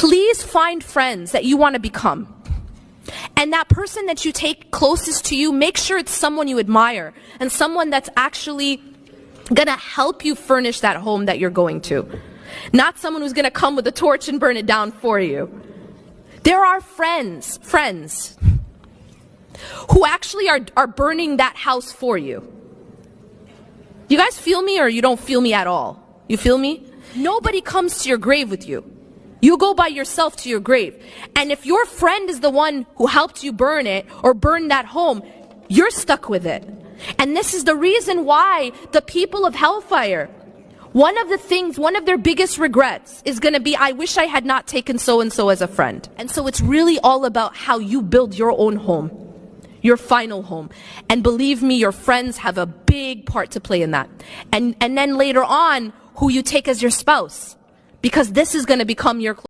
Please find friends that you want to become. And that person that you take closest to you, make sure it's someone you admire and someone that's actually gonna help you furnish that home that you're going to. Not someone who's gonna come with a torch and burn it down for you. There are friends who actually are burning that house for you. You guys feel me, or you don't feel me at all? You feel me? Nobody comes to your grave with you. You go by yourself to your grave. And if your friend is the one who helped you burn it or burn that home, you're stuck with it. And this is the reason why the people of hellfire, one of their biggest regrets is going to be, I wish I had not taken so-and-so as a friend. And so it's really all about how you build your own home, your final home. And believe me, your friends have a big part to play in that. And then later on, who you take as your spouse. Because this is going to become your close